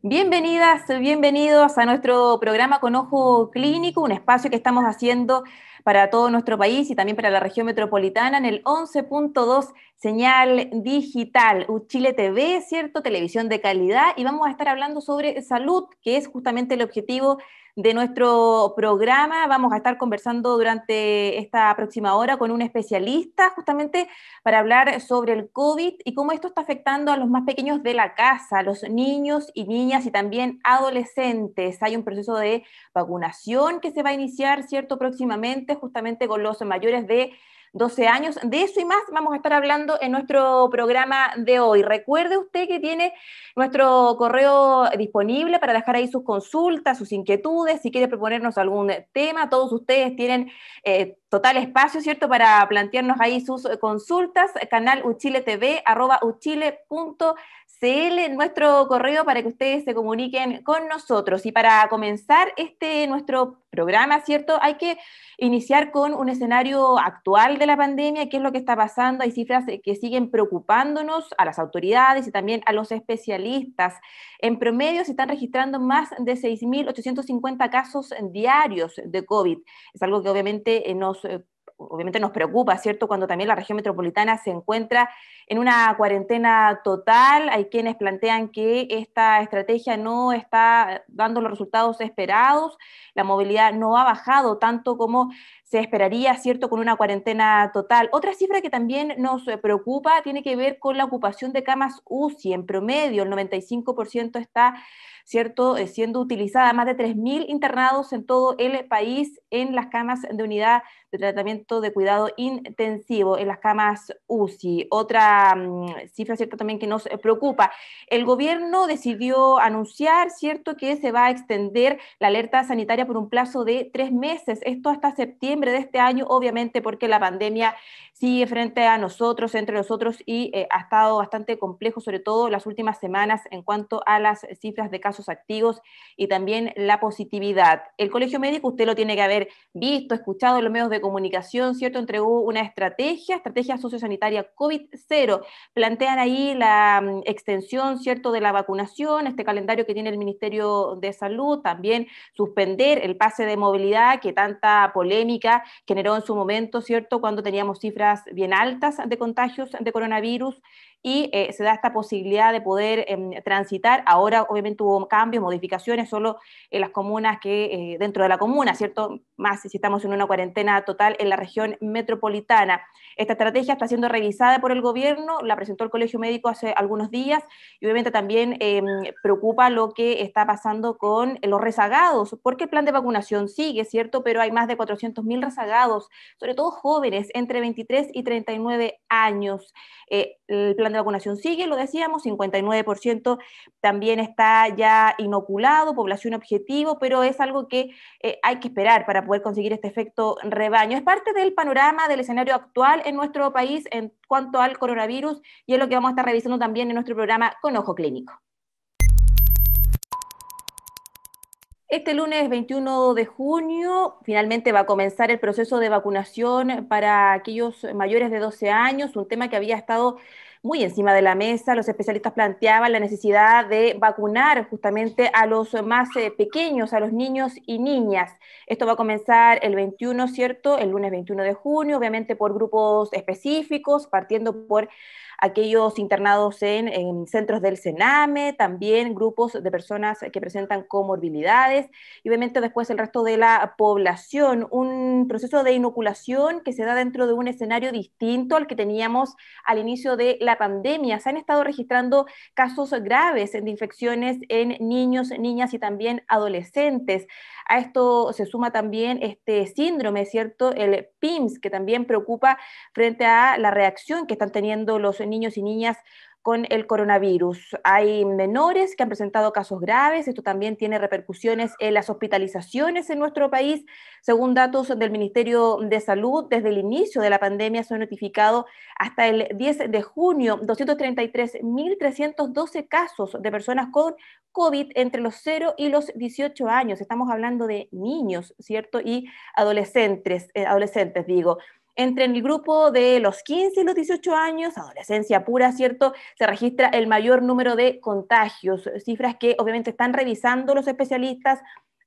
Bienvenidas, bienvenidos a nuestro programa Con Ojo Clínico, un espacio que estamos haciendo para todo nuestro país y también para la región metropolitana en el 11.2 señal digital, Chile TV, ¿cierto? Televisión de calidad, y vamos a estar hablando sobre salud, que es justamente el objetivo de nuestro programa. Vamos a estar conversando durante esta próxima hora con un especialista justamente para hablar sobre el COVID y cómo esto está afectando a los más pequeños de la casa, a los niños y niñas y también adolescentes. Hay un proceso de vacunación que se va a iniciar, ¿cierto?, próximamente, justamente con los mayores de 12 años. De eso y más vamos a estar hablando en nuestro programa de hoy. Recuerde usted que tiene nuestro correo disponible para dejar ahí sus consultas, sus inquietudes, si quiere proponernos algún tema. Todos ustedes tienen total espacio, ¿cierto?, para plantearnos ahí sus consultas. Canal Uchile TV, @uchile.cl, nuestro correo para que ustedes se comuniquen con nosotros. Y para comenzar nuestro programa, ¿cierto?, hay que iniciar con un escenario actual de la pandemia, qué es lo que está pasando. Hay cifras que siguen preocupándonos a las autoridades y también a los especialistas. En promedio se están registrando más de 6.850 casos diarios de COVID. Es algo que obviamente nos preocupa, ¿cierto? Cuando también la región metropolitana se encuentra en una cuarentena total. Hay quienes plantean que esta estrategia no está dando los resultados esperados, la movilidad no ha bajado tanto como se esperaría, ¿cierto?, con una cuarentena total. Otra cifra que también nos preocupa tiene que ver con la ocupación de camas UCI. En promedio, el 95% está, ¿cierto?, siendo utilizada. Más de 3.000 internados en todo el país en las camas de unidad de tratamiento de cuidado intensivo, en las camas UCI. Otra cifra, ¿cierto?, también que nos preocupa. El gobierno decidió anunciar, ¿cierto?, que se va a extender la alerta sanitaria por un plazo de 3 meses. Esto hasta septiembre de este año, obviamente porque la pandemia sigue frente a nosotros, entre nosotros, y ha estado bastante complejo, sobre todo las últimas semanas, en cuanto a las cifras de casos activos y también la positividad. El Colegio Médico, usted lo tiene que haber visto, escuchado en los medios de comunicación, ¿cierto?, entregó una estrategia sociosanitaria COVID-0. Plantean ahí la extensión, ¿cierto?, de la vacunación, este calendario que tiene el Ministerio de Salud, también suspender el pase de movilidad que tanta polémica generó en su momento, ¿cierto?, cuando teníamos cifras bien altas de contagios de coronavirus, y se da esta posibilidad de poder transitar. Ahora obviamente hubo cambios, modificaciones solo en las comunas que dentro de la comuna, ¿cierto?, más si estamos en una cuarentena total en la región metropolitana. Esta estrategia está siendo revisada por el gobierno, la presentó el Colegio Médico hace algunos días, y obviamente también preocupa lo que está pasando con los rezagados, porque el plan de vacunación sigue, ¿cierto?, pero hay más de 400.000 rezagados, sobre todo jóvenes entre 23 y 39 años. El plan de vacunación sigue, lo decíamos, 59% también está ya inoculado, población objetivo, pero es algo que hay que esperar para poder conseguir este efecto rebaño. Es parte del panorama del escenario actual en nuestro país en cuanto al coronavirus, y es lo que vamos a estar revisando también en nuestro programa Con Ojo Clínico. Este lunes 21 de junio finalmente va a comenzar el proceso de vacunación para aquellos mayores de 12 años, un tema que había estado muy encima de la mesa. Los especialistas planteaban la necesidad de vacunar justamente a los más pequeños, a los niños y niñas. Esto va a comenzar el 21, ¿cierto?, el lunes 21 de junio, obviamente por grupos específicos, partiendo por aquellos internados en centros del Sename, también grupos de personas que presentan comorbilidades, y obviamente después el resto de la población. Un proceso de inoculación que se da dentro de un escenario distinto al que teníamos al inicio de la pandemia. Se han estado registrando casos graves de infecciones en niños, niñas y también adolescentes. A esto se suma también este síndrome, ¿cierto?, el PIMS, que también preocupa frente a la reacción que están teniendo los niños y niñas con el coronavirus. Hay menores que han presentado casos graves. Esto también tiene repercusiones en las hospitalizaciones en nuestro país. Según datos del Ministerio de Salud, desde el inicio de la pandemia se han notificado hasta el 10 de junio 233.312 casos de personas con COVID entre los 0 y los 18 años. Estamos hablando de niños, ¿cierto?, y adolescentes, digo. Entre el grupo de los 15 y los 18 años, adolescencia pura, ¿cierto? Se registra el mayor número de contagios, cifras que obviamente están revisando los especialistas.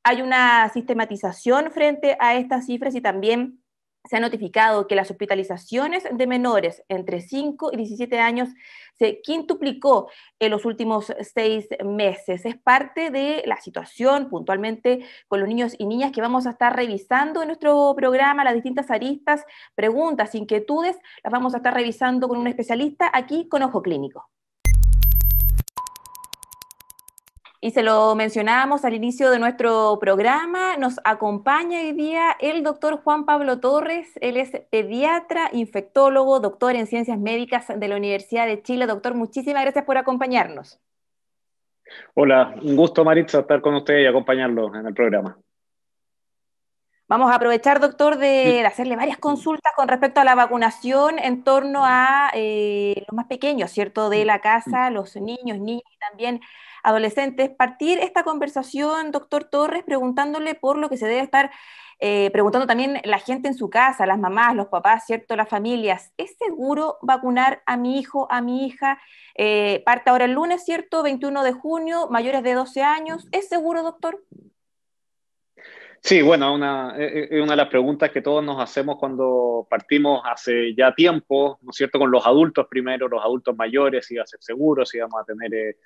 Hay una sistematización frente a estas cifras y también se ha notificado que las hospitalizaciones de menores entre 5 y 17 años se quintuplicó en los últimos 6 meses. Es parte de la situación puntualmente con los niños y niñas que vamos a estar revisando en nuestro programa, las distintas aristas, preguntas, inquietudes, las vamos a estar revisando con un especialista aquí con Ojo Clínico. Y se lo mencionábamos al inicio de nuestro programa, nos acompaña hoy día el doctor Juan Pablo Torres, él es pediatra, infectólogo, doctor en ciencias médicas de la Universidad de Chile. Doctor, muchísimas gracias por acompañarnos. Hola, un gusto, Maritza, estar con usted y acompañarlo en el programa. Vamos a aprovechar, doctor, de hacerle varias consultas con respecto a la vacunación en torno a los más pequeños, ¿cierto?, de la casa, los niños, niñas y también adolescentes. Partir esta conversación, doctor Torres, preguntándole por lo que se debe estar preguntando también la gente en su casa, las mamás, los papás, ¿cierto?, las familias. ¿Es seguro vacunar a mi hijo, a mi hija? Parte ahora el lunes, ¿cierto?, 21 de junio, mayores de 12 años. ¿Es seguro, doctor? Sí, bueno, es una de las preguntas que todos nos hacemos cuando partimos hace ya tiempo, ¿no es cierto?, con los adultos primero, los adultos mayores, si va a ser seguro, si vamos a tener,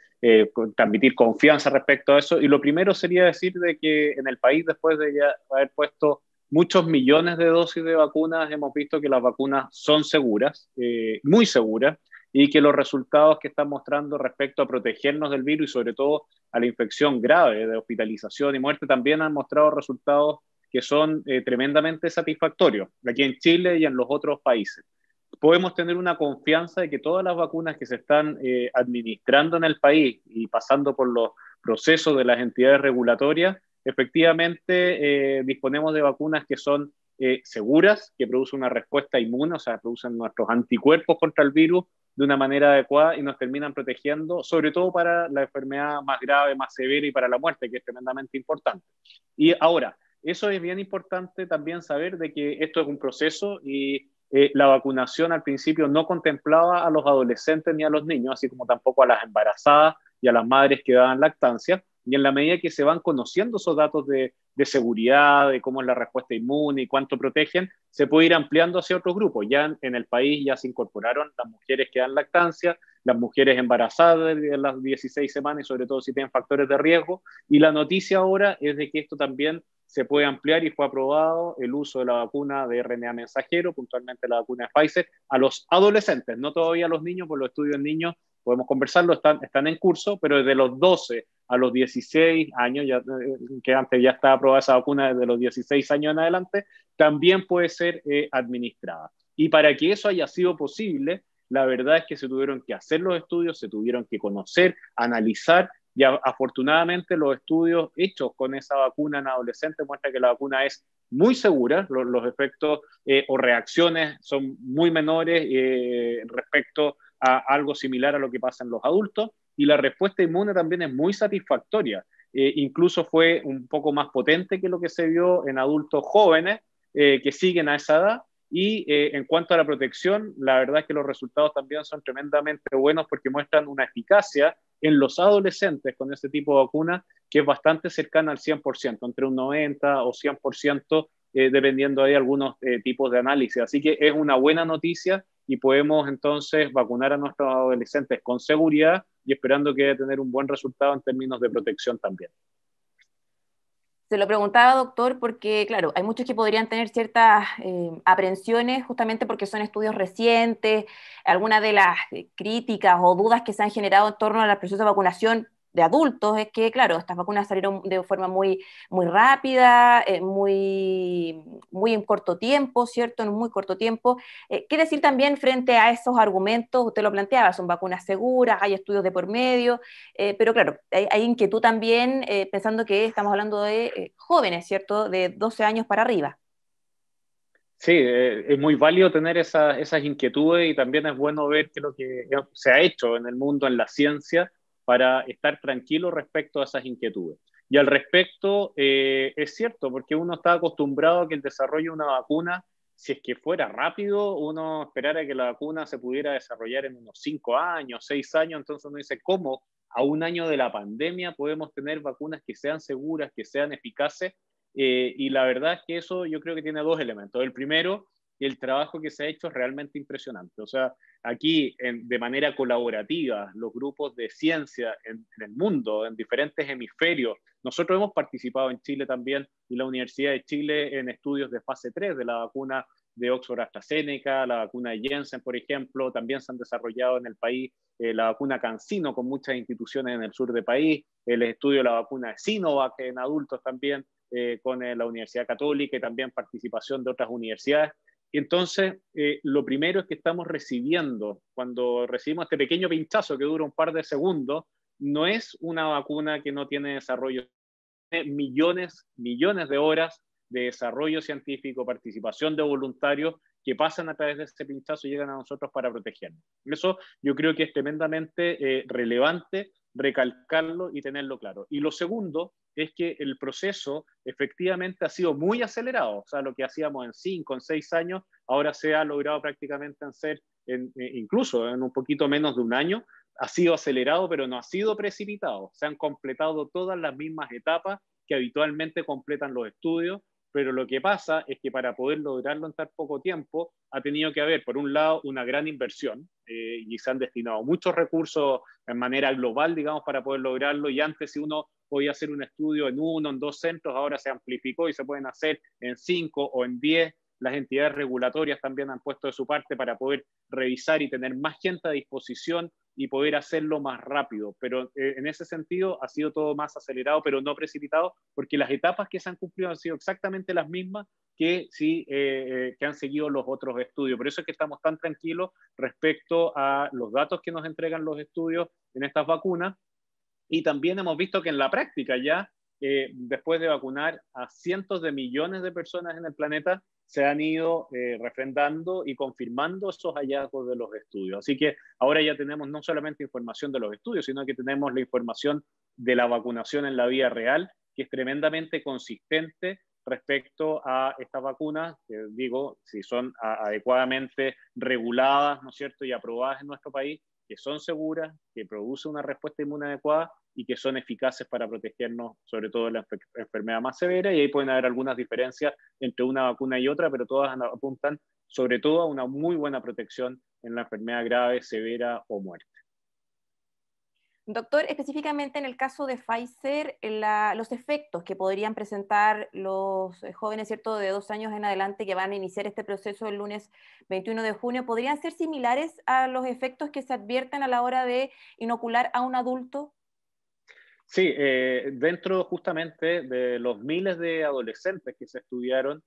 transmitir confianza respecto a eso. Y lo primero sería decir de que en el país, después de ya haber puesto muchos millones de dosis de vacunas, hemos visto que las vacunas son seguras, muy seguras, y que los resultados que están mostrando respecto a protegernos del virus y sobre todo a la infección grave de hospitalización y muerte también han mostrado resultados que son tremendamente satisfactorios aquí en Chile y en los otros países. Podemos tener una confianza de que todas las vacunas que se están administrando en el país y pasando por los procesos de las entidades regulatorias, efectivamente disponemos de vacunas que son seguras, que producen una respuesta inmune, o sea, producen nuestros anticuerpos contra el virus de una manera adecuada y nos terminan protegiendo, sobre todo para la enfermedad más grave, más severa y para la muerte, que es tremendamente importante. Y ahora, eso es bien importante también saber de que esto es un proceso y la vacunación al principio no contemplaba a los adolescentes ni a los niños, así como tampoco a las embarazadas y a las madres que daban lactancia. Y en la medida que se van conociendo esos datos de seguridad, de cómo es la respuesta inmune y cuánto protegen, se puede ir ampliando hacia otros grupos. Ya en el país ya se incorporaron las mujeres que dan lactancia, las mujeres embarazadas de las 16 semanas y sobre todo si tienen factores de riesgo. Y la noticia ahora es de que esto también se puede ampliar y fue aprobado el uso de la vacuna de RNA mensajero, puntualmente la vacuna de Pfizer, a los adolescentes, no todavía a los niños, por los estudios en niños podemos conversarlo, están en curso, pero desde los 12 a los 16 años, ya, que antes ya estaba aprobada esa vacuna desde los 16 años en adelante, también puede ser administrada. Y para que eso haya sido posible, la verdad es que se tuvieron que hacer los estudios, se tuvieron que conocer, analizar, y afortunadamente los estudios hechos con esa vacuna en adolescentes muestran que la vacuna es muy segura, los efectos o reacciones son muy menores respecto a algo similar a lo que pasa en los adultos, y la respuesta inmune también es muy satisfactoria. Incluso fue un poco más potente que lo que se vio en adultos jóvenes que siguen a esa edad. Y en cuanto a la protección, la verdad es que los resultados también son tremendamente buenos porque muestran una eficacia en los adolescentes con este tipo de vacuna que es bastante cercana al 100%, entre un 90 o 100%, dependiendo de algunos tipos de análisis. Así que es una buena noticia y podemos entonces vacunar a nuestros adolescentes con seguridad y esperando que vaya a tener un buen resultado en términos de protección también. Se lo preguntaba, doctor, porque, claro, hay muchos que podrían tener ciertas aprensiones justamente porque son estudios recientes, algunas de las críticas o dudas que se han generado en torno al proceso de vacunación de adultos es que, claro, estas vacunas salieron de forma muy, muy rápida, muy en corto tiempo, ¿cierto? En un muy corto tiempo. ¿Qué decir también frente a esos argumentos? Usted lo planteaba, son vacunas seguras, hay estudios de por medio, pero claro, hay inquietud también pensando que estamos hablando de jóvenes, ¿cierto? De 12 años para arriba. Sí, es muy válido tener esas inquietudes y también es bueno ver que lo que se ha hecho en el mundo, en la ciencia, para estar tranquilo respecto a esas inquietudes. Y al respecto, es cierto, porque uno está acostumbrado a que el desarrollo de una vacuna si es que fuera rápido, uno esperara que la vacuna se pudiera desarrollar en unos 5 años, 6 años, entonces uno dice, ¿cómo a un año de la pandemia podemos tener vacunas que sean seguras, que sean eficaces? Y la verdad es que eso yo creo que tiene dos elementos. El primero, el trabajo que se ha hecho es realmente impresionante. O sea, aquí de manera colaborativa, los grupos de ciencia en el mundo, en diferentes hemisferios, nosotros hemos participado en Chile también y la Universidad de Chile en estudios de fase 3 de la vacuna de Oxford AstraZeneca, la vacuna de Janssen, por ejemplo, también se han desarrollado en el país la vacuna CanSino con muchas instituciones en el sur del país, el estudio de la vacuna de Sinovac en adultos también con la Universidad Católica y también participación de otras universidades. Entonces, lo primero es que estamos recibiendo, cuando recibimos este pequeño pinchazo que dura un par de segundos, no es una vacuna que no tiene desarrollo, tiene millones de horas de desarrollo científico, participación de voluntarios que pasan a través de ese pinchazo y llegan a nosotros para protegernos. Eso yo creo que es tremendamente relevante recalcarlo y tenerlo claro. Y lo segundo es que el proceso efectivamente ha sido muy acelerado. O sea, lo que hacíamos en 5, en 6 años, ahora se ha logrado prácticamente hacer incluso en un poquito menos de un año. Ha sido acelerado, pero no ha sido precipitado. Se han completado todas las mismas etapas que habitualmente completan los estudios, pero lo que pasa es que para poder lograrlo en tan poco tiempo ha tenido que haber, por un lado, una gran inversión y se han destinado muchos recursos en manera global, digamos, para poder lograrlo. Y antes, si uno podía hacer un estudio en 1, en 2 centros, ahora se amplificó y se pueden hacer en 5 o en 10. Las entidades regulatorias también han puesto de su parte para poder revisar y tener más gente a disposición y poder hacerlo más rápido. Pero en ese sentido ha sido todo más acelerado, pero no precipitado, porque las etapas que se han cumplido han sido exactamente las mismas que, sí, que han seguido los otros estudios. Por eso es que estamos tan tranquilos respecto a los datos que nos entregan los estudios en estas vacunas. Y también hemos visto que en la práctica ya, después de vacunar a cientos de millones de personas en el planeta, se han ido refrendando y confirmando esos hallazgos de los estudios. Así que ahora ya tenemos no solamente información de los estudios, sino que tenemos la información de la vacunación en la vida real, que es tremendamente consistente respecto a estas vacunas, que digo, si son adecuadamente reguladas, ¿no es cierto?, y aprobadas en nuestro país, que son seguras, que producen una respuesta inmune adecuada y que son eficaces para protegernos, sobre todo de la enfermedad más severa. Y ahí pueden haber algunas diferencias entre una vacuna y otra, pero todas apuntan sobre todo a una muy buena protección en la enfermedad grave, severa o muerte. Doctor, específicamente en el caso de Pfizer, los efectos que podrían presentar los jóvenes, ¿cierto?, de 2 años en adelante que van a iniciar este proceso el lunes 21 de junio, ¿podrían ser similares a los efectos que se advierten a la hora de inocular a un adulto? Sí, dentro justamente de los miles de adolescentes que se estudiaron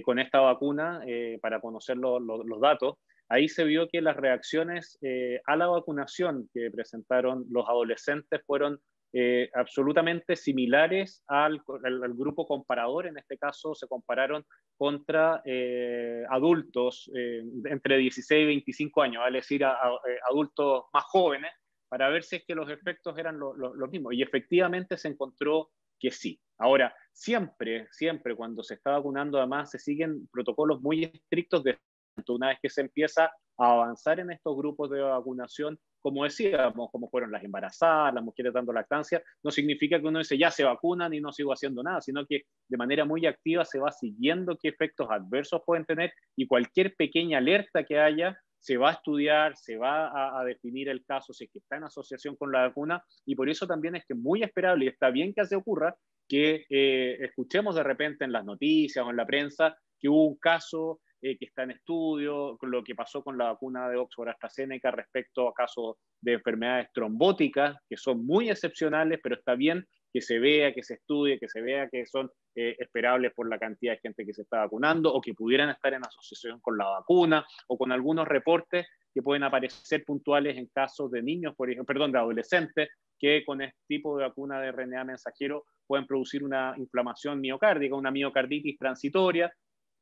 con esta vacuna para conocer los datos, ahí se vio que las reacciones a la vacunación que presentaron los adolescentes fueron absolutamente similares al grupo comparador. En este caso se compararon contra adultos entre 16 y 25 años, es decir, adultos más jóvenes, para ver si es que los efectos eran los mismos. Y efectivamente se encontró que sí. Ahora, siempre cuando se está vacunando, además, se siguen protocolos muy estrictos de una vez que se empieza a avanzar en estos grupos de vacunación, como decíamos, como fueron las embarazadas, las mujeres dando lactancia, no significa que uno dice ya se vacunan y no sigo haciendo nada, sino que de manera muy activa se va siguiendo qué efectos adversos pueden tener y cualquier pequeña alerta que haya se va a estudiar, se va a definir el caso si es que está en asociación con la vacuna, y por eso también es que es muy esperable y está bien que así ocurra que escuchemos de repente en las noticias o en la prensa que hubo un caso que está en estudio, con lo que pasó con la vacuna de Oxford AstraZeneca respecto a casos de enfermedades trombóticas, que son muy excepcionales, pero está bien que se vea, que se estudie, que se vea que son esperables por la cantidad de gente que se está vacunando o que pudieran estar en asociación con la vacuna o con algunos reportes que pueden aparecer puntuales en casos de niños, por ejemplo, perdón, de adolescentes, que con este tipo de vacuna de RNA mensajero pueden producir una inflamación miocárdica, una miocarditis transitoria.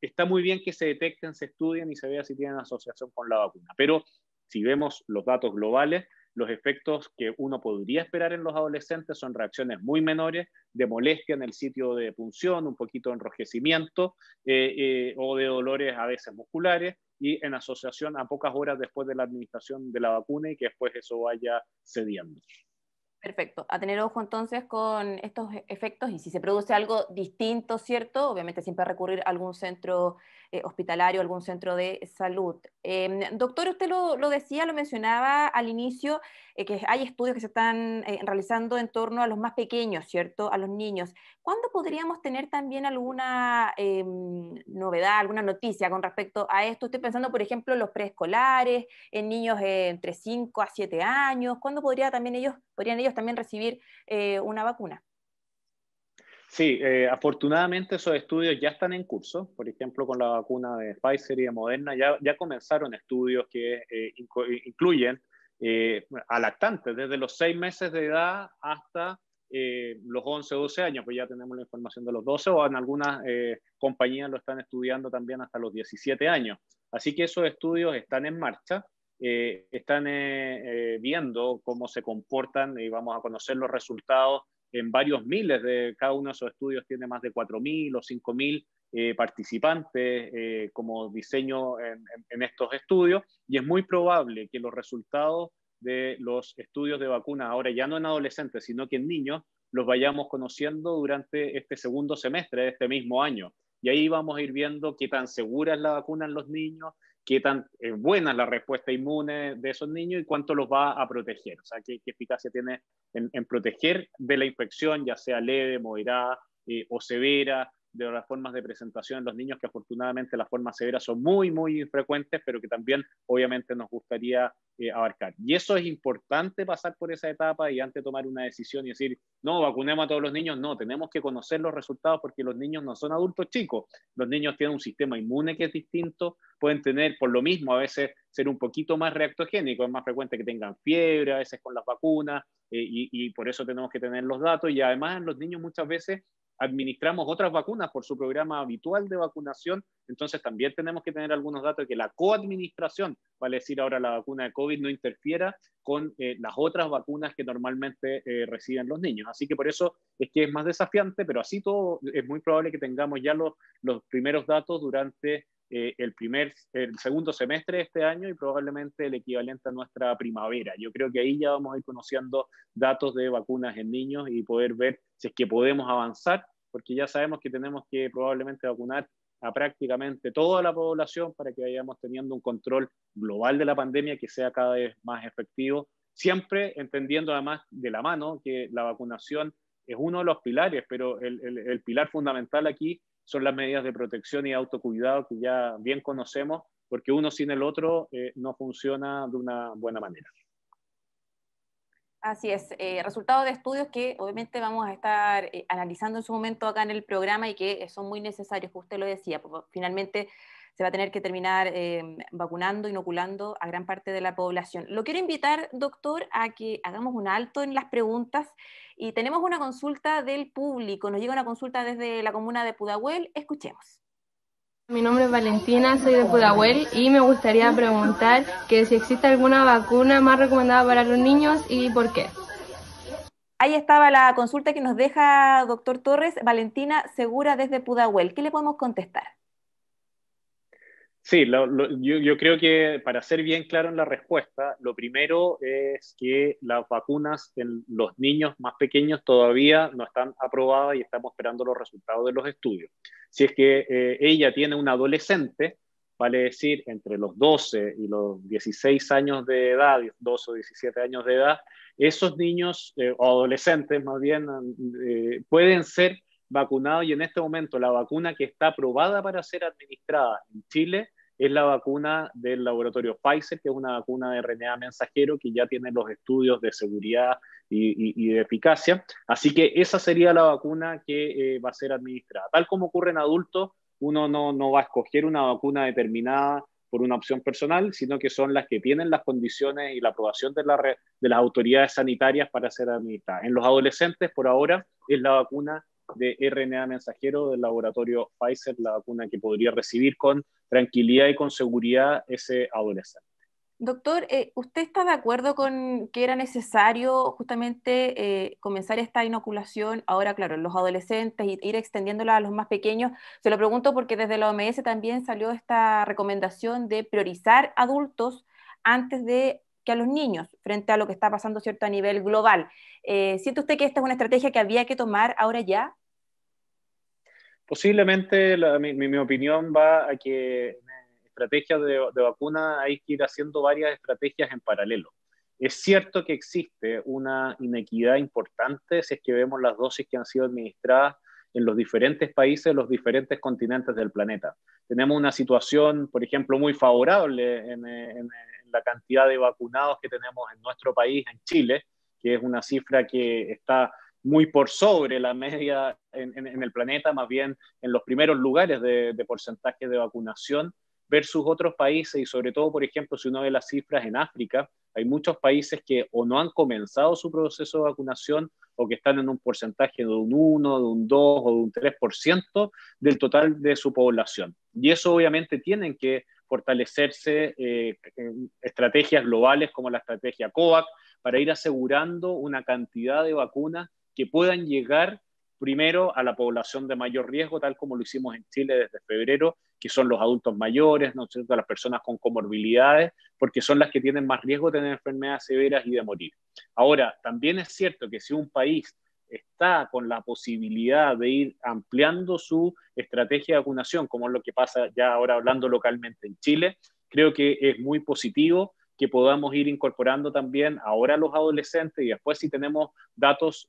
Está muy bien que se detecten, se estudien y se vea si tienen asociación con la vacuna. Pero si vemos los datos globales, los efectos que uno podría esperar en los adolescentes son reacciones muy menores, de molestia en el sitio de punción, un poquito de enrojecimiento o de dolores a veces musculares, y en asociación a pocas horas después de la administración de la vacuna y que después eso vaya cediendo. Perfecto. A tener ojo entonces con estos efectos y si se produce algo distinto, ¿cierto? Obviamente siempre recurrir a algún centro hospitalario, algún centro de salud. Doctor, usted lo decía, lo mencionaba al inicio, que hay estudios que se están realizando en torno a los más pequeños, ¿cierto? A los niños. ¿Cuándo podríamos tener también alguna novedad, alguna noticia con respecto a esto? Estoy pensando, por ejemplo, en los preescolares, en niños entre 5 a 7 años. ¿Cuándo podrían ellos también recibir una vacuna? Sí, afortunadamente esos estudios ya están en curso. Por ejemplo, con la vacuna de Pfizer y de Moderna ya comenzaron estudios que incluyen a lactantes, desde los 6 meses de edad hasta los 11 o 12 años, pues ya tenemos la información de los 12, o en algunas compañías lo están estudiando también hasta los 17 años. Así que esos estudios están en marcha, están viendo cómo se comportan y vamos a conocer los resultados en varios miles. De cada uno de esos estudios tiene más de 4.000 o 5.000 participantes como diseño en estos estudios, y es muy probable que los resultados de los estudios de vacuna, ahora ya no en adolescentes, sino que en niños, los vayamos conociendo durante este segundo semestre de este mismo año. Y ahí vamos a ir viendo qué tan segura es la vacuna en los niños, qué tan buena es la respuesta inmune de esos niños y cuánto los va a proteger. O sea, qué eficacia tiene en proteger de la infección, ya sea leve, moderada o severa, de las formas de presentación en los niños, que afortunadamente las formas severas son muy, muy infrecuentes, pero que también obviamente nos gustaría abarcar. Y eso es importante, pasar por esa etapa y antes de tomar una decisión y decir, no, vacunemos a todos los niños. No, tenemos que conocer los resultados porque los niños no son adultos chicos. Los niños tienen un sistema inmune que es distinto, pueden tener por lo mismo a veces ser un poquito más reactogénicos, es más frecuente que tengan fiebre a veces con las vacunas y por eso tenemos que tener los datos. Y además en los niños muchas veces administramos otras vacunas por su programa habitual de vacunación, entonces también tenemos que tener algunos datos de que la coadministración, vale decir ahora la vacuna de COVID, no interfiera con las otras vacunas que normalmente reciben los niños. Así que por eso es que es más desafiante, pero así todo es muy probable que tengamos ya los primeros datos durante el segundo semestre de este año y probablemente el equivalente a nuestra primavera. Yo creo que ahí ya vamos a ir conociendo datos de vacunas en niños y poder ver si es que podemos avanzar, porque ya sabemos que tenemos que probablemente vacunar a prácticamente toda la población para que vayamos teniendo un control global de la pandemia que sea cada vez más efectivo, siempre entendiendo además de la mano que la vacunación es uno de los pilares, pero el pilar fundamental aquí son las medidas de protección y autocuidado que ya bien conocemos, porque uno sin el otro no funciona de una buena manera. Así es, resultados de estudios que obviamente vamos a estar analizando en su momento acá en el programa y que son muy necesarios, como usted lo decía, porque finalmente se va a tener que terminar vacunando, inoculando a gran parte de la población. Lo quiero invitar, doctor, a que hagamos un alto en las preguntas y tenemos una consulta del público, nos llega una consulta desde la comuna de Pudahuel, escuchemos. Mi nombre es Valentina, soy de Pudahuel y me gustaría preguntar que si existe alguna vacuna más recomendada para los niños y por qué. Ahí estaba la consulta que nos deja doctor Torres, Valentina Segura desde Pudahuel. ¿Qué le podemos contestar? Sí, yo creo que para ser bien claro en la respuesta, lo primero es que las vacunas en los niños más pequeños todavía no están aprobadas y estamos esperando los resultados de los estudios. Si es que ella tiene un adolescente, vale decir, entre los 12 y los 16 años de edad, 12 o 17 años de edad, esos niños o adolescentes más bien pueden ser vacunados, y en este momento la vacuna que está aprobada para ser administrada en Chile es la vacuna del laboratorio Pfizer, que es una vacuna de RNA mensajero que ya tiene los estudios de seguridad y de eficacia. Así que esa sería la vacuna que va a ser administrada. Tal como ocurre en adultos, uno no va a escoger una vacuna determinada por una opción personal, sino que son las que tienen las condiciones y la aprobación de las autoridades sanitarias para ser administradas. En los adolescentes, por ahora, es la vacuna de RNA mensajero del laboratorio Pfizer, la vacuna que podría recibir con tranquilidad y con seguridad ese adolescente. Doctor, ¿usted está de acuerdo con que era necesario justamente comenzar esta inoculación ahora, claro, en los adolescentes y ir extendiéndola a los más pequeños? Se lo pregunto porque desde la OMS también salió esta recomendación de priorizar adultos antes de que a los niños, frente a lo que está pasando, ¿cierto?, a nivel global. ¿Siente usted que esta es una estrategia que había que tomar ahora ya? Posiblemente mi opinión va a que estrategias de vacuna hay que ir haciendo varias estrategias en paralelo. Es cierto que existe una inequidad importante si es que vemos las dosis que han sido administradas en los diferentes países, los diferentes continentes del planeta. Tenemos una situación, por ejemplo, muy favorable en la cantidad de vacunados que tenemos en nuestro país, en Chile, que es una cifra que está muy por sobre la media en el planeta, más bien en los primeros lugares de porcentaje de vacunación, versus otros países, y sobre todo, por ejemplo, si uno ve las cifras en África, hay muchos países que o no han comenzado su proceso de vacunación o que están en un porcentaje de un 1, de un 2 o de un 3% del total de su población. Y eso obviamente tienen que fortalecerse estrategias globales como la estrategia COVAX para ir asegurando una cantidad de vacunas que puedan llegar primero a la población de mayor riesgo, tal como lo hicimos en Chile desde febrero, que son los adultos mayores, ¿no es cierto?, las personas con comorbilidades, porque son las que tienen más riesgo de tener enfermedades severas y de morir. Ahora, también es cierto que si un país está con la posibilidad de ir ampliando su estrategia de vacunación, como es lo que pasa ya ahora hablando localmente en Chile, creo que es muy positivo que podamos ir incorporando también ahora a los adolescentes y después si tenemos datos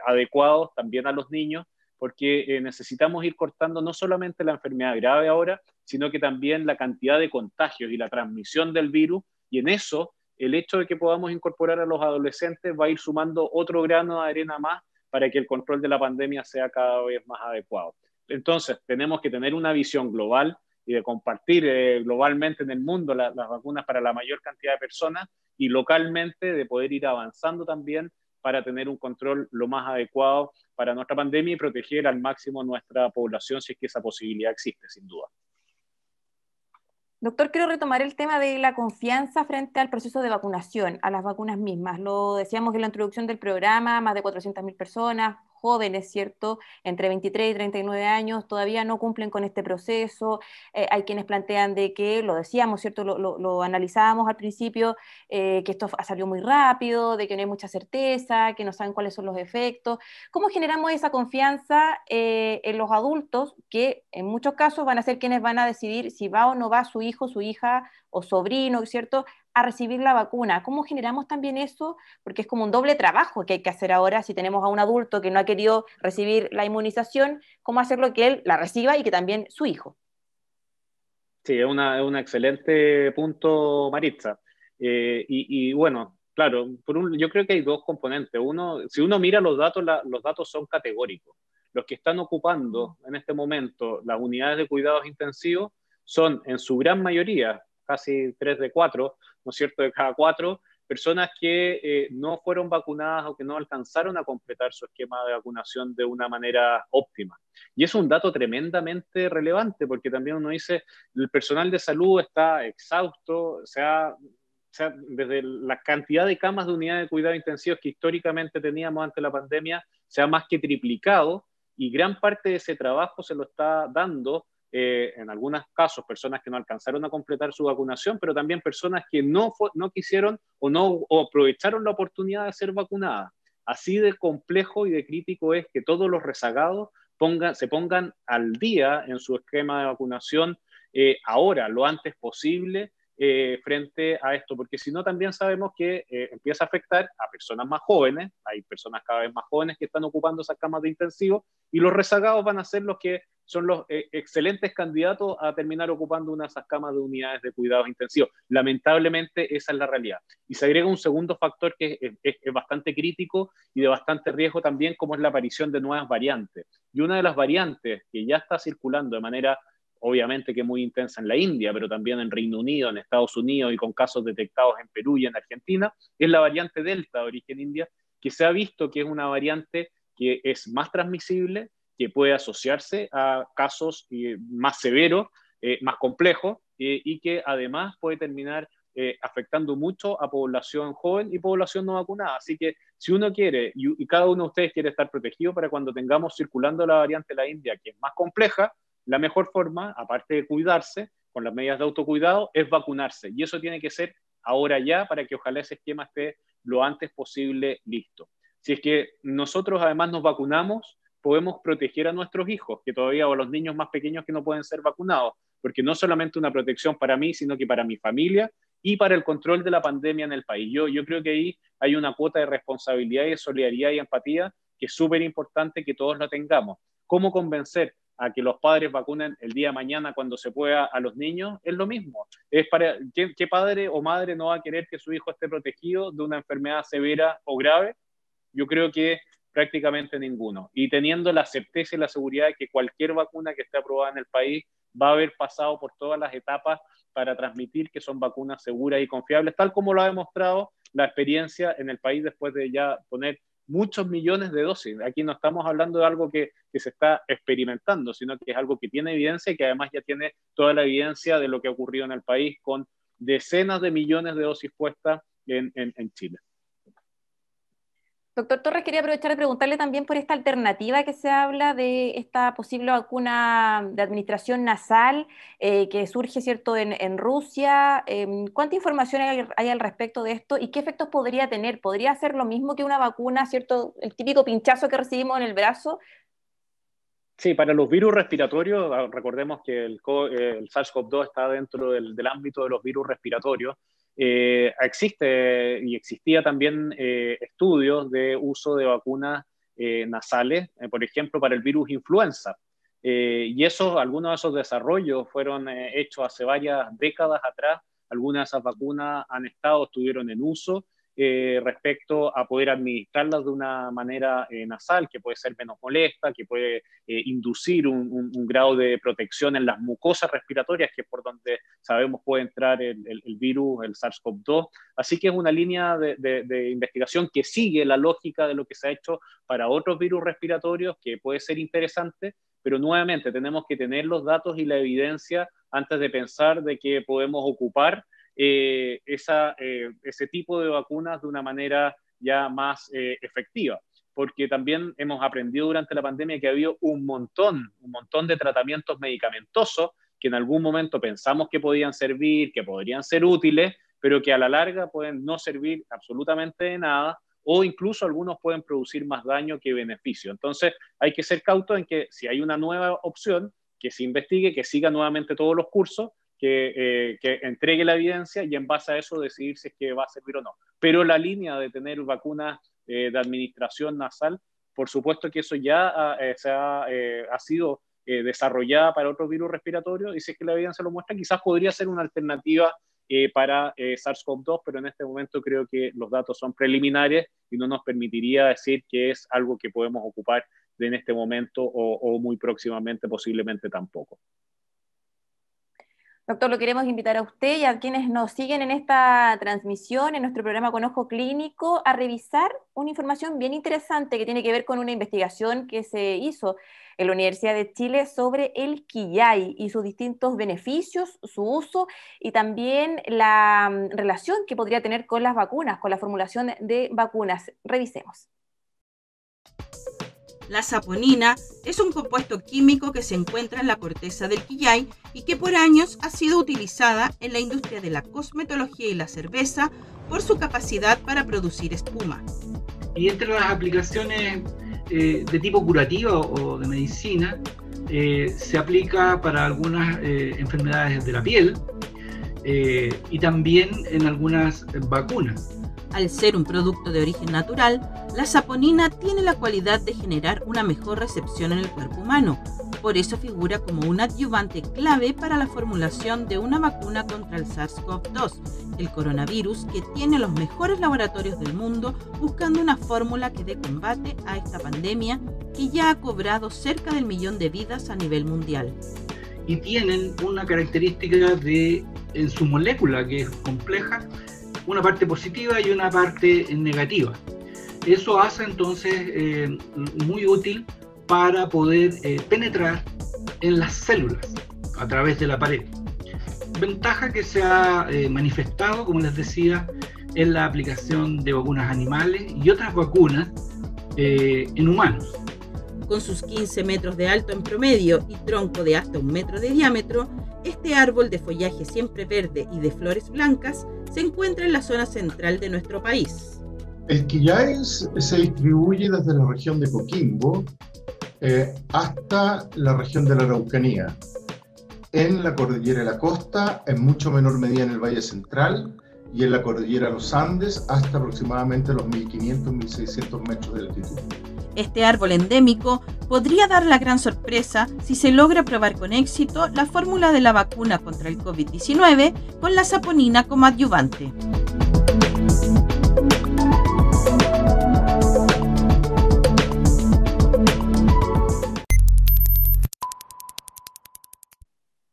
adecuados también a los niños, porque necesitamos ir cortando no solamente la enfermedad grave ahora, sino que también la cantidad de contagios y la transmisión del virus, y en eso el hecho de que podamos incorporar a los adolescentes va a ir sumando otro grano de arena más para que el control de la pandemia sea cada vez más adecuado. Entonces, tenemos que tener una visión global y de compartir globalmente en el mundo las vacunas para la mayor cantidad de personas y localmente de poder ir avanzando también para tener un control lo más adecuado para nuestra pandemia y proteger al máximo nuestra población si es que esa posibilidad existe, sin duda. Doctor, quiero retomar el tema de la confianza frente al proceso de vacunación, a las vacunas mismas. Lo decíamos en la introducción del programa, más de 400.000 personas, jóvenes, ¿cierto?, entre 23 y 39 años, todavía no cumplen con este proceso. Hay quienes plantean de que, lo decíamos, ¿cierto?, lo analizábamos al principio, que esto salió muy rápido, de que no hay mucha certeza, que no saben cuáles son los efectos. ¿Cómo generamos esa confianza en los adultos que en muchos casos van a ser quienes van a decidir si va o no va su hijo, su hija o sobrino, ¿cierto?, a recibir la vacuna? ¿Cómo generamos también eso? Porque es como un doble trabajo que hay que hacer ahora si tenemos a un adulto que no ha querido recibir la inmunización, ¿cómo hacerlo que él la reciba y que también su hijo? Sí, es un excelente punto, Maritza. Y bueno, claro, yo creo que hay dos componentes. Uno, si uno mira los datos, los datos son categóricos. Los que están ocupando en este momento las unidades de cuidados intensivos son en su gran mayoría, casi 3 de 4, ¿no es cierto?, de cada 4, personas que no fueron vacunadas o que no alcanzaron a completar su esquema de vacunación de una manera óptima. Y es un dato tremendamente relevante porque también uno dice, el personal de salud está exhausto, desde la cantidad de camas de unidades de cuidado intensivos que históricamente teníamos antes de la pandemia, se ha más que triplicado y gran parte de ese trabajo se lo está dando en algunos casos personas que no alcanzaron a completar su vacunación, pero también personas que no quisieron o aprovecharon la oportunidad de ser vacunadas. Así de complejo y de crítico es que todos los rezagados se pongan al día en su esquema de vacunación ahora, lo antes posible, frente a esto, porque si no también sabemos que empieza a afectar a personas más jóvenes, hay personas cada vez más jóvenes que están ocupando esas camas de intensivo y los rezagados van a ser los que son los excelentes candidatos a terminar ocupando una de esas camas de unidades de cuidados intensivos. Lamentablemente esa es la realidad. Y se agrega un segundo factor que es bastante crítico y de bastante riesgo también, como es la aparición de nuevas variantes. Y una de las variantes que ya está circulando de manera obviamente que muy intensa en la India, pero también en Reino Unido, en Estados Unidos y con casos detectados en Perú y en Argentina, es la variante Delta de origen India, que se ha visto que es una variante que es más transmisible, que puede asociarse a casos más severos, más complejos, y que además puede terminar afectando mucho a población joven y población no vacunada. Así que si uno quiere, y cada uno de ustedes quiere estar protegido para cuando tengamos circulando la variante de la India, que es más compleja, la mejor forma, aparte de cuidarse, con las medidas de autocuidado, es vacunarse. Y eso tiene que ser ahora ya, para que ojalá ese esquema esté lo antes posible listo. Si es que nosotros además nos vacunamos, podemos proteger a nuestros hijos, que todavía, o a los niños más pequeños que no pueden ser vacunados, porque no solamente una protección para mí, sino que para mi familia y para el control de la pandemia en el país. Yo creo que ahí hay una cuota de responsabilidad y de solidaridad y empatía que es súper importante que todos la tengamos. ¿Cómo convencer a que los padres vacunen el día de mañana cuando se pueda a los niños? Es lo mismo. ¿Qué padre o madre no va a querer que su hijo esté protegido de una enfermedad severa o grave? Yo creo que prácticamente ninguno. Y teniendo la certeza y la seguridad de que cualquier vacuna que esté aprobada en el país va a haber pasado por todas las etapas para transmitir que son vacunas seguras y confiables, tal como lo ha demostrado la experiencia en el país después de ya poner muchos millones de dosis. Aquí no estamos hablando de algo que se está experimentando, sino que es algo que tiene evidencia y que además ya tiene toda la evidencia de lo que ha ocurrido en el país con decenas de millones de dosis puestas en Chile. Doctor Torres, quería aprovechar de preguntarle también por esta alternativa que se habla de esta posible vacuna de administración nasal que surge, ¿cierto?, en Rusia. ¿Cuánta información hay al respecto de esto y qué efectos podría tener? ¿Podría ser lo mismo que una vacuna, ¿cierto?, el típico pinchazo que recibimos en el brazo? Sí, para los virus respiratorios, recordemos que el SARS-CoV-2 está dentro del ámbito de los virus respiratorios. Existe y existía también estudios de uso de vacunas nasales, por ejemplo, para el virus influenza. Y algunos de esos desarrollos fueron hechos hace varias décadas atrás. Algunas de esas vacunas estuvieron en uso respecto a poder administrarlas de una manera nasal, que puede ser menos molesta, que puede inducir un grado de protección en las mucosas respiratorias, que es por donde sabemos puede entrar el virus, el SARS-CoV-2. Así que es una línea de investigación que sigue la lógica de lo que se ha hecho para otros virus respiratorios, que puede ser interesante, pero nuevamente tenemos que tener los datos y la evidencia antes de pensar de que podemos ocupar ese tipo de vacunas de una manera ya más efectiva, porque también hemos aprendido durante la pandemia que ha habido un montón de tratamientos medicamentosos que en algún momento pensamos que podían servir, que podrían ser útiles, pero que a la larga pueden no servir absolutamente de nada, o incluso algunos pueden producir más daño que beneficio. Entonces hay que ser cautos en que si hay una nueva opción, que se investigue, que siga nuevamente todos los cursos, que entregue la evidencia y en base a eso decidir si es que va a servir o no. Pero la línea de tener vacunas de administración nasal, por supuesto que eso ya ha sido desarrollada para otros virus respiratorios, y si es que la evidencia lo muestra, quizás podría ser una alternativa para SARS-CoV-2, pero en este momento creo que los datos son preliminares y no nos permitiría decir que es algo que podemos ocupar en este momento o muy próximamente, posiblemente tampoco. Doctor, lo queremos invitar a usted y a quienes nos siguen en esta transmisión, en nuestro programa Con Ojo Clínico, a revisar una información bien interesante que tiene que ver con una investigación que se hizo en la Universidad de Chile sobre el quillay y sus distintos beneficios, su uso y también la relación que podría tener con las vacunas, con la formulación de vacunas. Revisemos. La saponina es un compuesto químico que se encuentra en la corteza del quillay y que por años ha sido utilizada en la industria de la cosmetología y la cerveza por su capacidad para producir espuma. Y entre las aplicaciones de tipo curativo o de medicina, se aplica para algunas enfermedades de la piel y también en algunas vacunas. Al ser un producto de origen natural, la saponina tiene la cualidad de generar una mejor recepción en el cuerpo humano. Por eso figura como un adyuvante clave para la formulación de una vacuna contra el SARS-CoV-2, el coronavirus que tiene los mejores laboratorios del mundo buscando una fórmula que dé combate a esta pandemia que ya ha cobrado cerca del 1 millón de vidas a nivel mundial. Y tienen una característica en su molécula que es compleja, una parte positiva y una parte negativa. Eso hace entonces muy útil para poder penetrar en las células a través de la pared. ventaja que se ha manifestado, como les decía, en la aplicación de vacunas animales y otras vacunas en humanos. Con sus 15 metros de alto en promedio y tronco de hasta 1 metro de diámetro, este árbol de follaje siempre verde y de flores blancas se encuentra en la zona central de nuestro país. El quillay se distribuye desde la región de Coquimbo hasta la región de la Araucanía. En la cordillera de la costa, en mucho menor medida en el Valle Central, y en la cordillera de los Andes hasta aproximadamente los 1.500-1.600 metros de altitud. Este árbol endémico podría dar la gran sorpresa si se logra probar con éxito la fórmula de la vacuna contra el COVID-19 con la saponina como adyuvante.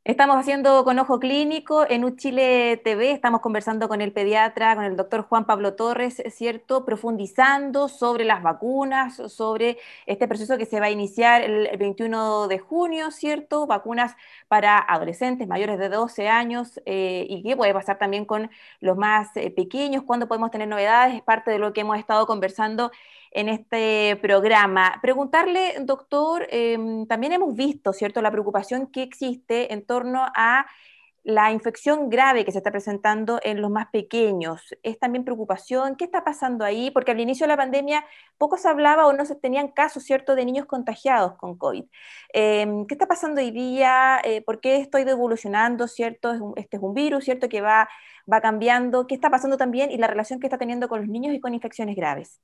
Estamos haciendo Con Ojo Clínico en UChile TV, estamos conversando con el pediatra, con el doctor Juan Pablo Torres, ¿cierto? Profundizando sobre las vacunas, sobre este proceso que se va a iniciar el 21 de junio, ¿cierto? Vacunas para adolescentes mayores de 12 años y qué puede pasar también con los más pequeños, cuándo podemos tener novedades, es parte de lo que hemos estado conversando en este programa. Preguntarle, doctor, también hemos visto, ¿cierto?, la preocupación que existe en torno a la infección grave que se está presentando en los más pequeños. ¿Es también preocupación? ¿Qué está pasando ahí? Porque al inicio de la pandemia poco se hablaba o no se tenían casos, ¿cierto?, de niños contagiados con COVID. ¿Qué está pasando hoy día? ¿Por qué esto ha ido evolucionando, ¿cierto? Este es un virus, ¿cierto?, que va cambiando. ¿Qué está pasando también y la relación que está teniendo con los niños y con infecciones graves?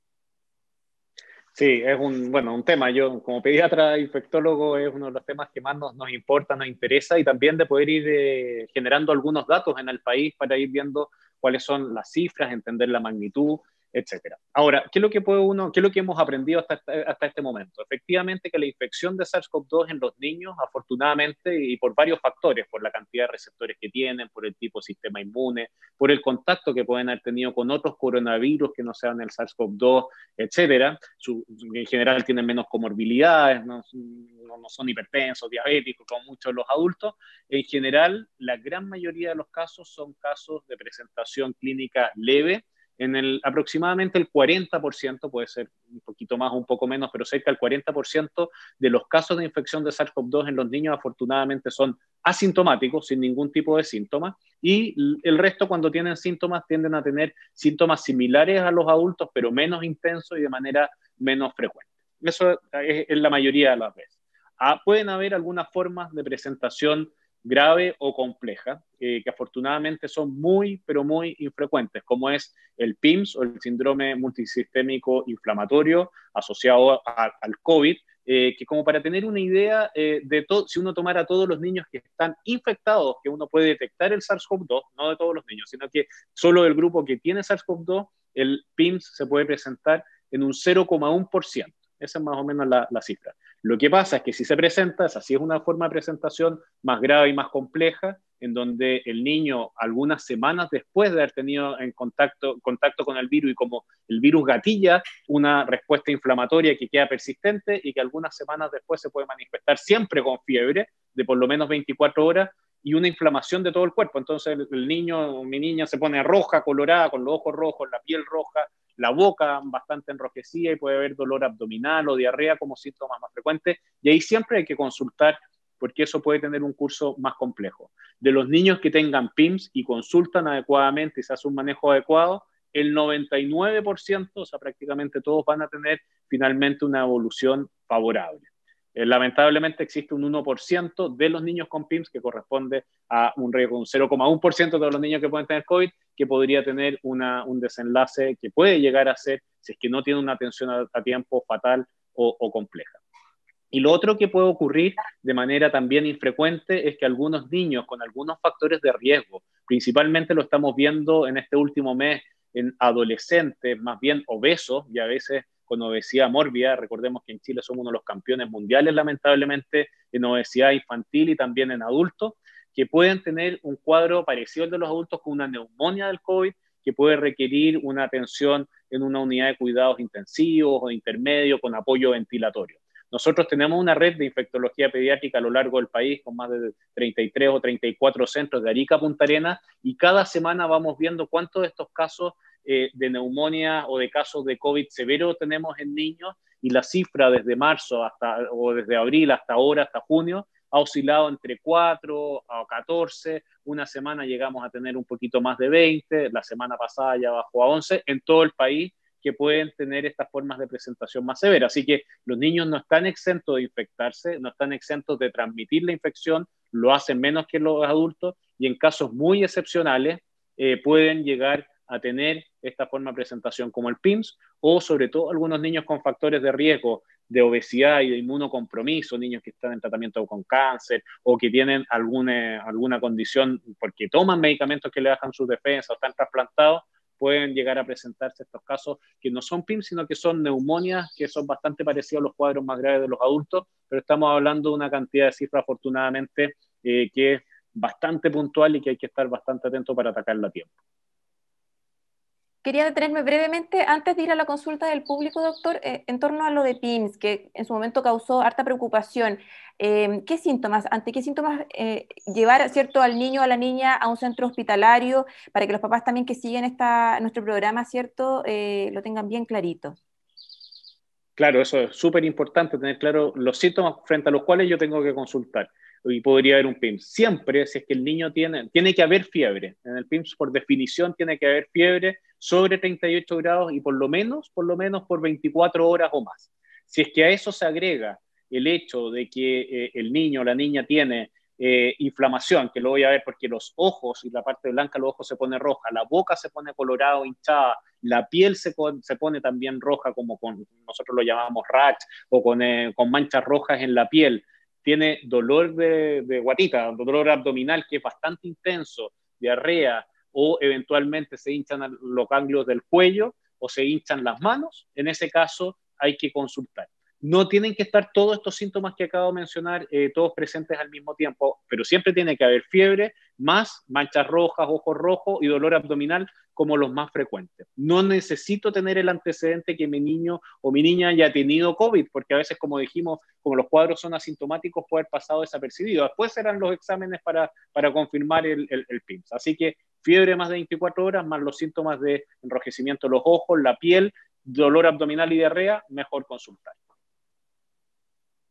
Sí, es un tema. Yo, como pediatra infectólogo, es uno de los temas que más nos importa, nos interesa, y también de poder ir generando algunos datos en el país para ir viendo cuáles son las cifras, entender la magnitud, etcétera. Ahora, ¿qué es lo que hemos aprendido hasta este momento? Efectivamente, que la infección de SARS-CoV-2 en los niños, afortunadamente, y por varios factores, por la cantidad de receptores que tienen, por el tipo de sistema inmune, por el contacto que pueden haber tenido con otros coronavirus que no sean el SARS-CoV-2, etcétera, en general tienen menos comorbilidades, no son hipertensos, diabéticos, como muchos de los adultos. En general, la gran mayoría de los casos son casos de presentación clínica leve. Aproximadamente el 40%, puede ser un poquito más o un poco menos, pero cerca del 40% de los casos de infección de SARS-CoV-2 en los niños afortunadamente son asintomáticos, sin ningún tipo de síntomas, y el resto, cuando tienen síntomas, tienden a tener síntomas similares a los adultos, pero menos intensos y de manera menos frecuente. Eso es la mayoría de las veces. Pueden haber algunas formas de presentación grave o compleja, que afortunadamente son muy, pero muy infrecuentes, como es el PIMS o el síndrome multisistémico inflamatorio asociado al COVID, que como para tener una idea de todo, si uno tomara a todos los niños que están infectados, que uno puede detectar el SARS-CoV-2, no de todos los niños, sino que solo del grupo que tiene SARS-CoV-2, el PIMS se puede presentar en un 0,1%. Esa es más o menos la cifra. Lo que pasa es que si se presenta, esa sí es una forma de presentación más grave y más compleja, en donde el niño, algunas semanas después de haber tenido contacto con el virus, y como el virus gatilla una respuesta inflamatoria que queda persistente y que algunas semanas después se puede manifestar siempre con fiebre de por lo menos 24 horas y una inflamación de todo el cuerpo. Entonces el niño o mi niña se pone roja, colorada, con los ojos rojos, la piel roja, la boca bastante enrojecida, y puede haber dolor abdominal o diarrea como síntomas más frecuentes, y ahí siempre hay que consultar, porque eso puede tener un curso más complejo. De los niños que tengan PIMS y consultan adecuadamente y se hace un manejo adecuado, el 99%, o sea, prácticamente todos, van a tener finalmente una evolución favorable. Lamentablemente existe un 1% de los niños con PIMS, que corresponde a un 0,1% de los niños que pueden tener COVID, que podría tener un desenlace que puede llegar a ser, si es que no tiene una atención a tiempo, fatal o compleja. Y lo otro que puede ocurrir de manera también infrecuente es que algunos niños con algunos factores de riesgo, principalmente lo estamos viendo en este último mes en adolescentes más bien obesos, y a veces con obesidad mórbida. Recordemos que en Chile somos uno de los campeones mundiales, lamentablemente, en obesidad infantil y también en adultos, que pueden tener un cuadro parecido al de los adultos, con una neumonía del COVID, que puede requerir una atención en una unidad de cuidados intensivos o intermedio con apoyo ventilatorio. Nosotros tenemos una red de infectología pediátrica a lo largo del país con más de 33 o 34 centros de Arica a Punta Arenas, y cada semana vamos viendo cuántos de estos casos de neumonía o de casos de COVID severo tenemos en niños, y la cifra desde marzo o desde abril hasta ahora, hasta junio, ha oscilado entre 4 a 14, una semana llegamos a tener un poquito más de 20, la semana pasada ya bajó a 11 en todo el país, que pueden tener estas formas de presentación más severas. Así que los niños no están exentos de infectarse, no están exentos de transmitir la infección, lo hacen menos que los adultos, y en casos muy excepcionales pueden llegar a tener esta forma de presentación como el PIMS, o sobre todo algunos niños con factores de riesgo de obesidad y de inmunocompromiso, niños que están en tratamiento con cáncer o que tienen alguna condición porque toman medicamentos que le bajan sus defensas o están trasplantados, pueden llegar a presentarse estos casos que no son PIMS, sino que son neumonias, que son bastante parecidos a los cuadros más graves de los adultos, pero estamos hablando de una cantidad de cifras, afortunadamente, que es bastante puntual y que hay que estar bastante atento para atacarla a tiempo. Quería detenerme brevemente, antes de ir a la consulta del público, doctor, en torno a lo de PIMS, que en su momento causó harta preocupación. ¿Qué síntomas, ante qué síntomas llevar, ¿cierto?, al niño o a la niña a un centro hospitalario, para que los papás también que siguen nuestro programa, ¿cierto?, lo tengan bien clarito? Claro, eso es súper importante, tener claro los síntomas frente a los cuales yo tengo que consultar. Y podría haber un PIMS. Siempre, si es que el niño tiene que haber fiebre. En el PIMS, por definición, tiene que haber fiebre sobre 38 grados y por lo menos por 24 horas o más. Si es que a eso se agrega el hecho de que el niño o la niña tiene inflamación, que lo voy a ver porque los ojos y la parte blanca de los ojos se pone roja, la boca se pone colorada o hinchada, la piel se pone también roja, como nosotros lo llamamos rash, o con manchas rojas en la piel, tiene dolor de guatita, dolor abdominal que es bastante intenso, diarrea, o eventualmente se hinchan los ganglios del cuello o se hinchan las manos, en ese caso hay que consultar. No tienen que estar todos estos síntomas que acabo de mencionar todos presentes al mismo tiempo, pero siempre tiene que haber fiebre, más manchas rojas, ojos rojos y dolor abdominal como los más frecuentes. No necesito tener el antecedente que mi niño o mi niña haya tenido COVID, porque a veces, como dijimos, como los cuadros son asintomáticos, puede haber pasado desapercibido. Después serán los exámenes para confirmar el PIMS. Así que fiebre más de 24 horas, más los síntomas de enrojecimiento de los ojos, la piel, dolor abdominal y diarrea, mejor consultar.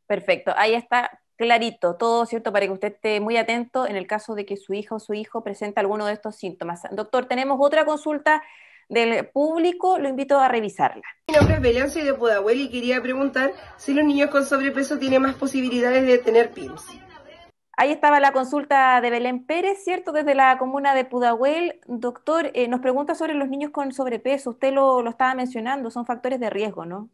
Perfecto, ahí está clarito, todo, ¿cierto?, para que usted esté muy atento en el caso de que su hija o su hijo presente alguno de estos síntomas. Doctor, tenemos otra consulta del público, lo invito a revisarla. Mi nombre es Belén, soy de Pudahuel y quería preguntar si los niños con sobrepeso tienen más posibilidades de tener PIMS. Ahí estaba la consulta de Belén Pérez, ¿cierto?, desde la comuna de Pudahuel. Doctor, nos pregunta sobre los niños con sobrepeso. Usted lo estaba mencionando, son factores de riesgo, ¿no?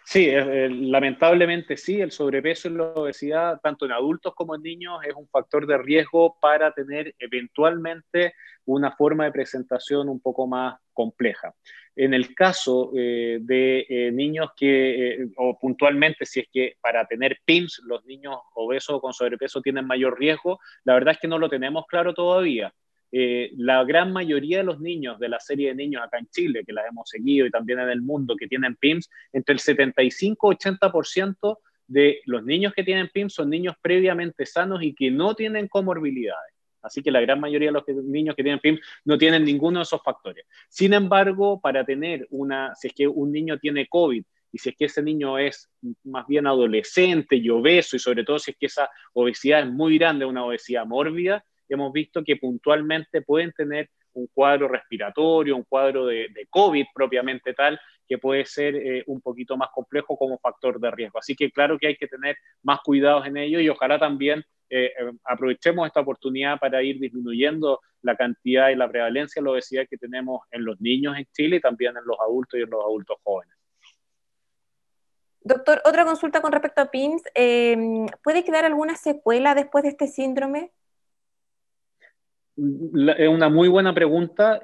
Sí, lamentablemente sí, el sobrepeso y la obesidad, tanto en adultos como en niños, es un factor de riesgo para tener eventualmente una forma de presentación un poco más compleja. En el caso de niños o puntualmente, si es que para tener PIMS los niños obesos o con sobrepeso tienen mayor riesgo, la verdad es que no lo tenemos claro todavía. La gran mayoría de los niños de la serie de niños acá en Chile, que las hemos seguido y también en el mundo, que tienen PIMS, entre el 75 y 80% de los niños que tienen PIMS son niños previamente sanos y que no tienen comorbilidades. Así que la gran mayoría de los niños que tienen PIMS no tienen ninguno de esos factores. Sin embargo, para tener si es que un niño tiene COVID y si es que ese niño es más bien adolescente y obeso, y sobre todo si es que esa obesidad es muy grande, una obesidad mórbida, hemos visto que puntualmente pueden tener un cuadro respiratorio, un cuadro de COVID propiamente tal, que puede ser un poquito más complejo como factor de riesgo. Así que claro que hay que tener más cuidados en ello y ojalá también aprovechemos esta oportunidad para ir disminuyendo la cantidad y la prevalencia de la obesidad que tenemos en los niños en Chile y también en los adultos y en los adultos jóvenes. Doctor, otra consulta con respecto a PIMS. ¿Puede quedar alguna secuela después de este síndrome? Es una muy buena pregunta.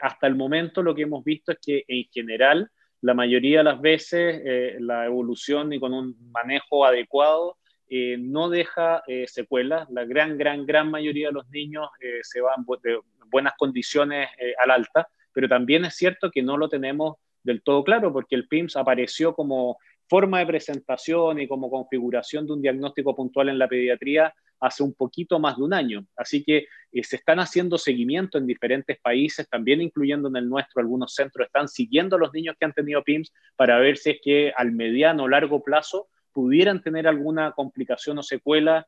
Hasta el momento lo que hemos visto es que en general, la mayoría de las veces, la evolución y con un manejo adecuado no deja secuelas. La gran mayoría de los niños se van de buenas condiciones al alta, pero también es cierto que no lo tenemos del todo claro, porque el PIMS apareció como forma de presentación y como configuración de un diagnóstico puntual en la pediatría hace un poquito más de un año. Así que se están haciendo seguimiento en diferentes países, también incluyendo en el nuestro. Algunos centros están siguiendo a los niños que han tenido PIMS para ver si es que al mediano o largo plazo pudieran tener alguna complicación o secuela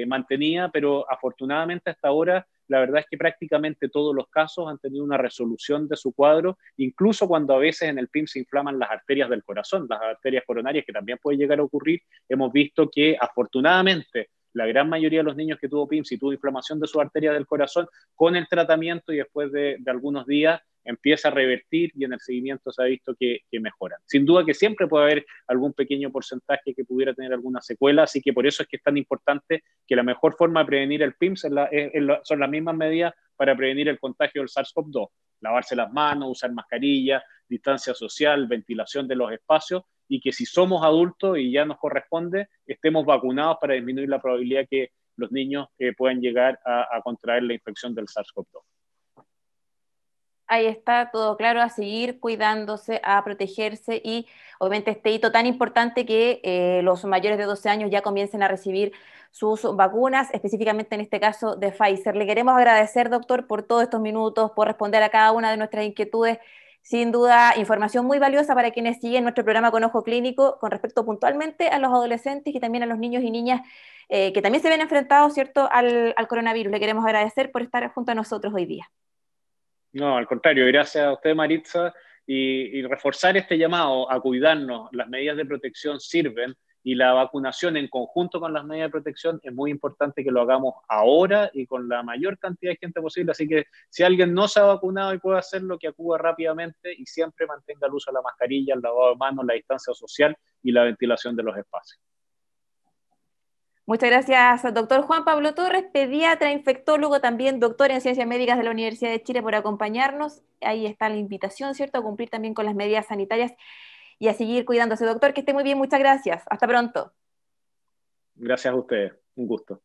mantenida, pero afortunadamente hasta ahora la verdad es que prácticamente todos los casos han tenido una resolución de su cuadro, incluso cuando a veces en el PIMS se inflaman las arterias del corazón, las arterias coronarias, que también puede llegar a ocurrir. Hemos visto que afortunadamente la gran mayoría de los niños que tuvo PIMS y tuvo inflamación de su arteria del corazón, con el tratamiento y después de algunos días empieza a revertir, y en el seguimiento se ha visto que mejoran. Sin duda que siempre puede haber algún pequeño porcentaje que pudiera tener alguna secuela, así que por eso es que es tan importante que la mejor forma de prevenir el PIMS son las mismas medidas para prevenir el contagio del SARS-CoV-2. Lavarse las manos, usar mascarilla, distancia social, ventilación de los espacios, y que si somos adultos y ya nos corresponde, estemos vacunados para disminuir la probabilidad que los niños puedan llegar a contraer la infección del SARS-CoV-2. Ahí está todo claro, a seguir cuidándose, a protegerse, y obviamente este hito tan importante que los mayores de 12 años ya comiencen a recibir sus vacunas, específicamente en este caso de Pfizer. Le queremos agradecer, doctor, por todos estos minutos, por responder a cada una de nuestras inquietudes. Sin duda, información muy valiosa para quienes siguen nuestro programa Con Ojo Clínico con respecto puntualmente a los adolescentes y también a los niños y niñas que también se ven enfrentados, ¿cierto?, al coronavirus. Le queremos agradecer por estar junto a nosotros hoy día. No, al contrario, gracias a usted, Maritza, y reforzar este llamado a cuidarnos. Las medidas de protección sirven, y la vacunación en conjunto con las medidas de protección es muy importante que lo hagamos ahora y con la mayor cantidad de gente posible. Así que si alguien no se ha vacunado y puede hacerlo, que acuda rápidamente y siempre mantenga el uso de la mascarilla, el lavado de manos, la distancia social y la ventilación de los espacios. Muchas gracias, doctor Juan Pablo Torres, pediatra, infectólogo, también doctor en Ciencias Médicas de la Universidad de Chile, por acompañarnos. Ahí está la invitación, ¿cierto?, a cumplir también con las medidas sanitarias y a seguir cuidándose. Doctor, que esté muy bien, muchas gracias. Hasta pronto. Gracias a ustedes, un gusto.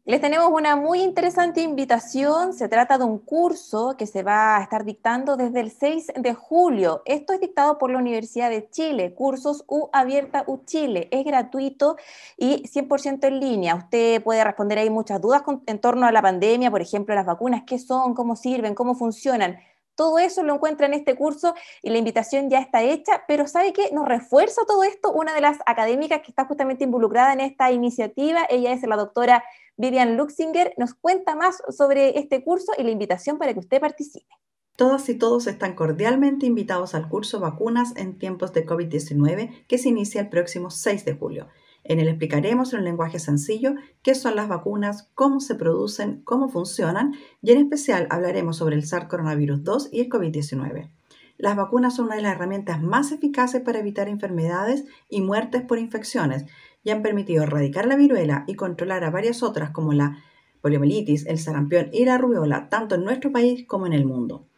Les tenemos una muy interesante invitación. Se trata de un curso que se va a estar dictando desde el 6 de julio. Esto es dictado por la Universidad de Chile, Cursos U Abierta U Chile. Es gratuito y 100% en línea. Usted puede responder ahí muchas dudas en torno a la pandemia, por ejemplo, las vacunas, qué son, cómo sirven, cómo funcionan. Todo eso lo encuentra en este curso y la invitación ya está hecha, pero ¿sabe qué? Nos refuerza todo esto una de las académicas que está justamente involucrada en esta iniciativa. Ella es la doctora Vivian Luxinger. Nos cuenta más sobre este curso y la invitación para que usted participe. Todas y todos están cordialmente invitados al curso Vacunas en tiempos de COVID-19 que se inicia el próximo 6 de julio. En él explicaremos en un lenguaje sencillo qué son las vacunas, cómo se producen, cómo funcionan, y en especial hablaremos sobre el SARS-CoV-2 y el COVID-19. Las vacunas son una de las herramientas más eficaces para evitar enfermedades y muertes por infecciones, y han permitido erradicar la viruela y controlar a varias otras como la poliomielitis, el sarampión y la rubiola, tanto en nuestro país como en el mundo.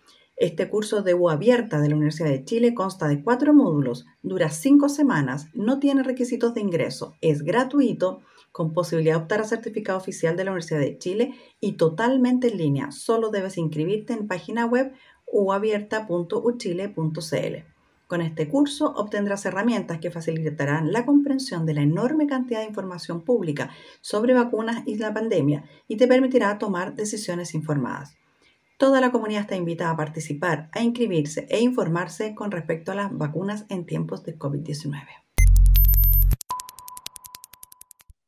Este curso de U Abierta de la Universidad de Chile consta de 4 módulos, dura 5 semanas, no tiene requisitos de ingreso, es gratuito, con posibilidad de optar a certificado oficial de la Universidad de Chile y totalmente en línea. Solo debes inscribirte en página web uabierta.uchile.cl. Con este curso obtendrás herramientas que facilitarán la comprensión de la enorme cantidad de información pública sobre vacunas y la pandemia y te permitirá tomar decisiones informadas. Toda la comunidad está invitada a participar, a inscribirse e informarse con respecto a las vacunas en tiempos de COVID-19.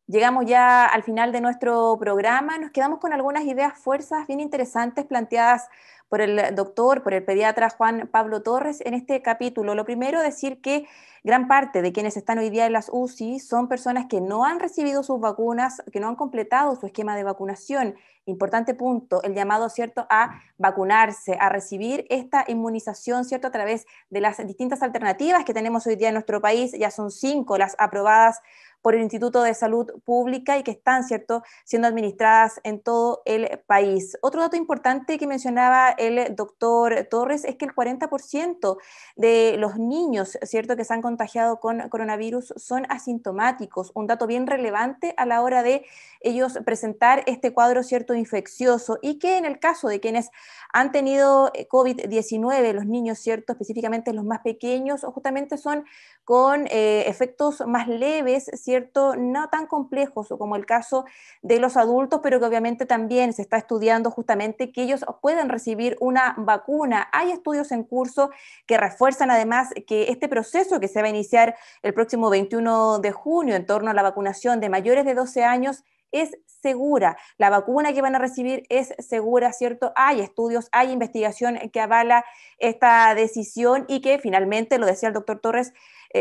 Llegamos ya al final de nuestro programa. Nos quedamos con algunas ideas, fuerzas bien interesantes planteadas por el doctor, por el pediatra Juan Pablo Torres en este capítulo. Lo primero, decir que gran parte de quienes están hoy día en las UCI son personas que no han recibido sus vacunas, que no han completado su esquema de vacunación. Importante punto, el llamado, ¿cierto?, a vacunarse, a recibir esta inmunización, ¿cierto?, a través de las distintas alternativas que tenemos hoy día en nuestro país. Ya son 5 las aprobadas por el Instituto de Salud Pública y que están, ¿cierto?, siendo administradas en todo el país. Otro dato importante que mencionaba el doctor Torres es que el 40% de los niños, ¿cierto?, que se han contagiado con coronavirus son asintomáticos, un dato bien relevante a la hora de ellos presentar este cuadro, ¿cierto?, infeccioso, y que en el caso de quienes han tenido COVID-19, los niños, ¿cierto?, específicamente los más pequeños, justamente son con efectos más leves, ¿cierto?, no tan complejos como el caso de los adultos, pero que obviamente también se está estudiando justamente que ellos pueden recibir una vacuna. Hay estudios en curso que refuerzan además que este proceso que se va a iniciar el próximo 21 de junio en torno a la vacunación de mayores de 12 años es segura. La vacuna que van a recibir es segura, ¿cierto? Hay estudios, hay investigación que avala esta decisión y que finalmente, lo decía el doctor Torres,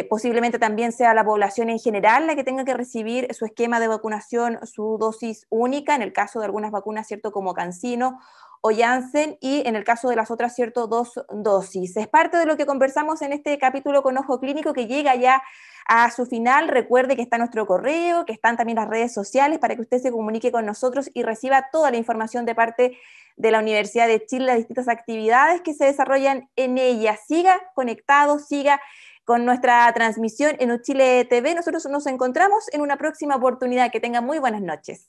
posiblemente también sea la población en general la que tenga que recibir su esquema de vacunación, su dosis única, en el caso de algunas vacunas, ¿cierto?, como CanSino o Janssen, y en el caso de las otras, ¿cierto?, 2 dosis. Es parte de lo que conversamos en este capítulo con Ojo Clínico, que llega ya a su final. Recuerde que está nuestro correo, que están también las redes sociales para que usted se comunique con nosotros y reciba toda la información de parte de la Universidad de Chile, las distintas actividades que se desarrollan en ella. Siga conectado, siga con nuestra transmisión en Uchile TV. Nosotros nos encontramos en una próxima oportunidad. Que tengan muy buenas noches.